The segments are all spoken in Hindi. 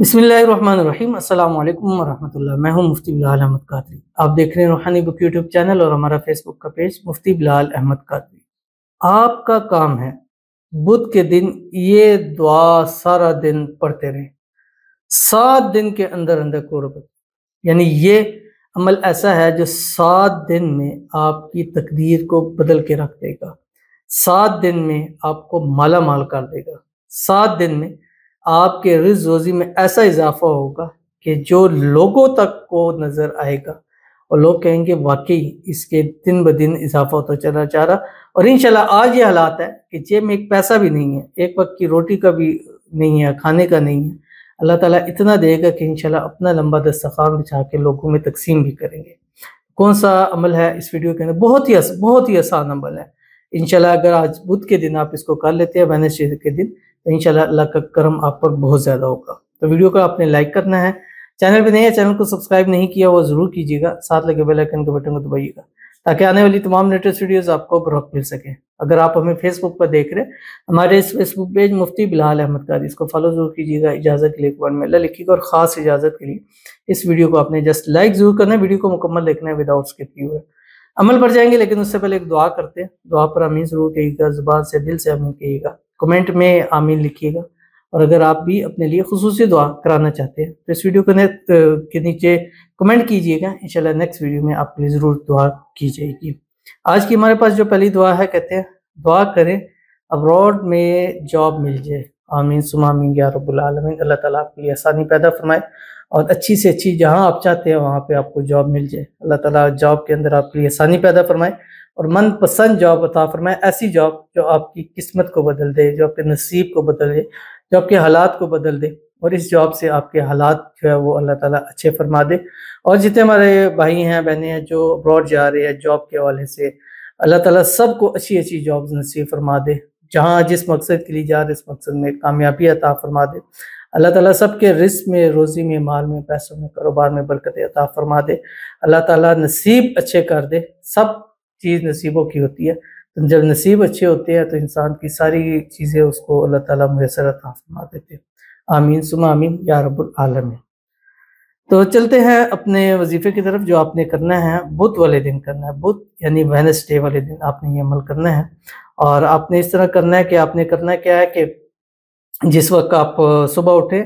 बिस्मिल्लाहिर्रहमानिर्रहीम अस्सलाम वालेकुम वरहमतुल्लाह। मैं हूं मुफ्ती बिलाल अहमद कादरी। आप देख रहे हैं रूहानी बुक यूट्यूब चैनल और हमारा फेसबुक का पेज मुफ्ती बिलाल अहमद कादरी। आपका काम है बुध के दिन ये दुआ सारा दिन पढ़ते रहें, 7 दिन के अंदर अंदर करोड़पति। यानी ये अमल ऐसा है जो 7 दिन में आपकी तकदीर को बदल के रख देगा, 7 दिन में आपको माला माल कर देगा, 7 दिन में आपके रिज़्क़ रोज़ी में ऐसा इजाफा होगा कि जो लोगों तक को नज़र आएगा और लोग कहेंगे वाकई इसके दिन ब दिन इजाफा होता चला जा रहा। और इंशाल्लाह आज ये हालात है कि जेब में एक पैसा भी नहीं है, एक वक्त की रोटी का भी नहीं है, खाने का नहीं है। अल्लाह ताला इतना देगा कि इंशाल्लाह अपना लंबा दस्तरखान बिछा के लोगों में तकसीम भी करेंगे। कौन सा अमल है इस वीडियो के अंदर? बहुत ही आसान अमल है। इंशाल्लाह अगर आज बुध के दिन आप इसको कर लेते हैं, वेडनेसडे के दिन, तो इंशाल्लाह अल्लाह का करम आप पर बहुत ज़्यादा होगा। तो वीडियो को आपने लाइक करना है, चैनल पे नहीं है, चैनल को सब्सक्राइब नहीं किया वो ज़रूर कीजिएगा, साथ लगे बेल आइकन के बटन को दबाइएगा ताकि आने वाली तमाम लेटेस्ट वीडियोस आपको बर वक्त मिल सके। अगर आप हमें फेसबुक पर देख रहे हैं, हमारे इस फेसबुक पेज मुफ्ती बिलाल अहमद कादरी, इसको फॉलो जरूर कीजिएगा। इजाज़त के लिए एक बार में अल्लाह लिखिएगा और ख़ास इजाज़त के लिए इस वीडियो को आपने जस्ट लाइक जरूर करना है, वीडियो को मुकम्मल देखना है विदाउट स्किप किए हुए। अमल पर जाएंगे लेकिन उससे पहले एक दुआ करते हैं। दुआ पर आमीन जरूर कहिएगा, ज़ुबान से दिल से आमीन कहिएगा, कमेंट में आमीन लिखिएगा। और अगर आप भी अपने लिए खुसूसी दुआ कराना चाहते हैं तो इस वीडियो के नीचे कमेंट कीजिएगा, इंशाल्लाह नेक्स्ट वीडियो में आपके लिए ज़रूर दुआ की जाएगी। आज की हमारे पास जो पहली दुआ है, कहते हैं दुआ करें अब्रॉड में जॉब मिल जाए। आमीन सुमा आमीन या रब्बुल आलमीन। अल्लाह ताला आपके लिए आसानी पैदा फरमाए और अच्छी से अच्छी जहाँ आप चाहते हैं वहाँ पे आपको जॉब मिल जाए। अल्लाह ताला जॉब के अंदर आपके लिए आसानी पैदा फरमाए और मनपसंद जॉब अता फरमाए, ऐसी जॉब जो आपकी किस्मत को बदल दे, जो आपके नसीब को बदल दे, जो आपके हालात को बदल दे और इस जॉब से आपके हालात जो है वो अल्लाह ताला अच्छे फरमा दे। और जितने हमारे भाई हैं बहनें हैं जो अब्रॉड जा रहे हैं जॉब के हवाले से, अल्लाह ताला सबको अच्छी अच्छी जॉब नसीब फरमा दे, जहाँ जिस मकसद के लिए जा रहे इस मकसद में कामयाबी अता फरमा दे। अल्लाह ताला सबके रिस्क में, रोज़ी में, माल में, पैसों में, कारोबार में बरकत अता फरमा दे। अल्लाह ताला नसीब अच्छे कर दे। सब चीज़ नसीबों की होती है, तो जब नसीब अच्छे होते हैं तो इंसान की सारी चीज़ें उसको अल्लाह ताला मुयस्सर अता फरमा देते हैं। आमीन सुमा आमीन या रब्बुल आलमीन। तो चलते हैं अपने वजीफे की तरफ। जो आपने करना है बुध वाले दिन करना है, बुध यानी वेडनेसडे वाले दिन आपने ये अमल करना है। और आपने इस तरह करना है कि आपने करना क्या है कि जिस वक्त आप सुबह उठे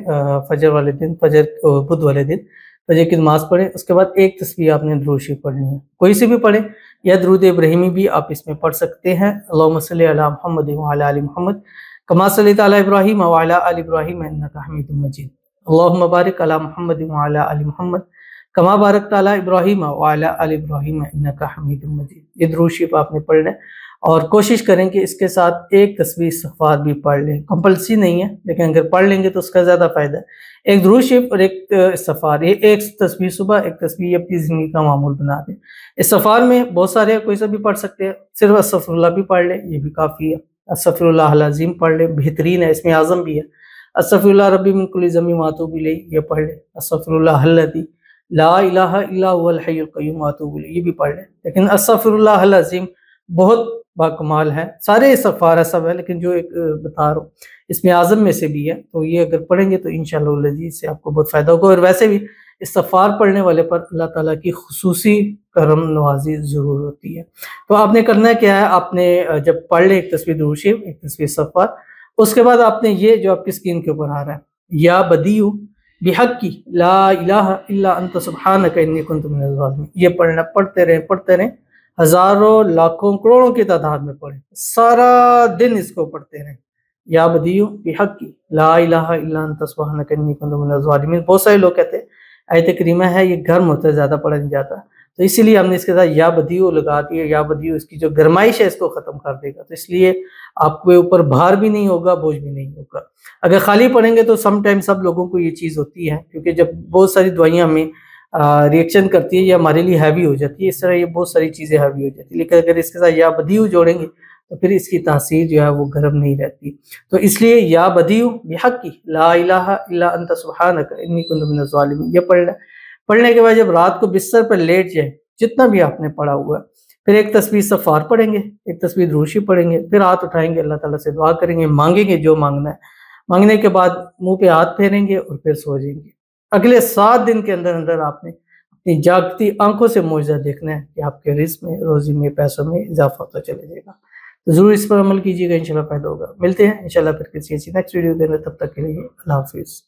फजर वाले दिन, बुध वाले दिन फजर की नमाज पढ़ें, उसके बाद एक तस्बीह आपने दुरूद शरीफ पढ़नी है, कोई सी भी पढ़े या दुरूद इब्राहिमी भी आप इसमें पढ़ सकते हैं। अल्लाहुम्मा सल्ली अला मुहम्मद व अला आलि मुहम्मद कमा सल्लैता अला इब्राहीम व अला आलि इब्राहीम इन्नका हमीदुम मजीद। अल्लाहुम्मा बारिक अला मुहम्मद व अला आलि मुहम्मद कमा बारकता अला इब्राहीम व अला आलि इब्राहीम इन्नका हमीदुम मजीद। ये दुरूद शरीफ आपने पढ़ना है और कोशिश करें कि इसके साथ एक तस्बीह इस्तिग़फ़ार भी पढ़ लें। कंपल्सरी नहीं है लेकिन अगर पढ़ लेंगे तो उसका ज़्यादा फ़ायदा है। एक दुरूद शरीफ और एक इस्तिग़फ़ार, ये एक तस्बीह सुबह, एक तस्बीह अपनी ज़िंदगी का मामूल बना दें। इस्तिग़फ़ार में बहुत सारे, कोई सा भी पढ़ सकते हैं, सिर्फ अस्तग़फ़िरुल्लाह भी पढ़ लें, ये भी काफ़ी है। अस्तग़फ़िरुल्लाहल अज़ीम पढ़ लें, बेहतरीन है, इसमें आज़म भी है। अस्तग़फ़िरुल्लाह रब्बी मिन कुल्लि ज़म्बिन व अतूबु इलैहि, ये पढ़ लें। अस्तग़फ़िरुल्लाहल्लज़ी ला इलाहा इल्ला हुवल हय्युल क़य्यूम व अतूबु इलैहि, ये भी पढ़ लें। लेकिन अस्तग़फ़िरुल्लाहल अज़ीम बहुत बाकमाल है, सारे इस्तिग़फ़ार सब है लेकिन जो एक बता रहा हूँ इसमें आज़म में से भी है, तो ये अगर पढ़ेंगे तो इंशाअल्लाह लज़ीज़ से आपको बहुत फ़ायदा होगा। और वैसे भी इस्तिग़फ़ार पढ़ने वाले पर अल्लाह ताला की खुसूसी करम नवाज़ी ज़रूर होती है। तो आपने करना क्या है, आपने जब पढ़ ले एक तस्बीह दुरूद शरीफ, एक तस्बीह इस्तिग़फ़ार, उसके बाद आपने ये जो आपकी स्क्रीन के ऊपर आ रहा है, या बदीउ बिहक़्क़ि ला इलाहा इल्ला अंत सुब्हानका इन्नी कुन्तु मिनज़ ज़ालिमीन, ये पढ़ना, पढ़ते रहें, हजारों लाखों करोड़ों की तादाद में पढ़ें, सारा दिन इसको पढ़ते रहें। या बदीउ बिहक़्क़ि ला इलाहा इल्ला अंत सुब्हानका इन्नी कुन्तु मिनज़ ज़ालिमीन। बहुत सारे लोग कहते हैं आयत करीमा है ये गर्म होता है, ज़्यादा पढ़ा नहीं जाता, तो इसीलिए हमने इसके साथ या बदीउ लगा दिया। या बदीउ इसकी जो गरमाइश है इसको ख़त्म कर देगा, तो इसलिए आपके ऊपर भार भी नहीं होगा, बोझ भी नहीं होगा। अगर खाली पढ़ेंगे तो समटाइम सब लोगों को ये चीज़ होती है, क्योंकि जब बहुत सारी दवाइयाँ हमें रिएक्शन करती है या हमारे लिए हैवी हो जाती है, इस तरह ये बहुत सारी चीज़ें हैवी हो जाती है। लेकिन अगर इसके साथ या बदीउ जोड़ेंगे तो फिर इसकी तासीर जो है वो गर्म नहीं रहती। तो इसलिए या बदीउ बिहक़्क़ि ला इलाहा इल्ला अंत सुब्हानका इन्नी कुन्तु मिनज़ ज़ालिमीन, ये पढ़ने के बाद जब रात को बिस्तर पर लेट जाए, जितना भी आपने पढ़ा हुआ है, फिर एक तस्बीह इस्तिग़फ़ार पढ़ेंगे, एक तस्बीह दुरूद शरीफ पढ़ेंगे, फिर हाथ उठाएंगे, अल्लाह ताला से दुआ करेंगे, मांगेंगे जो मांगना है। मांगने के बाद मुंह पे हाथ फेरेंगे और फिर सो जाएंगे। अगले 7 दिन के अंदर अंदर आपने अपनी जागती आंखों से मुआवजा देखना है कि आपके रिस्क में, रोजी में, पैसों में इजाफा होता चले जाएगा। तो जरूर इस पर अमल कीजिएगा, इंशाल्लाह फायदा होगा। मिलते हैं इंशाल्लाह फिर किसी नेक्स्ट वीडियो के अंदर, तब तक के लिए अल्लाह हाफिज़।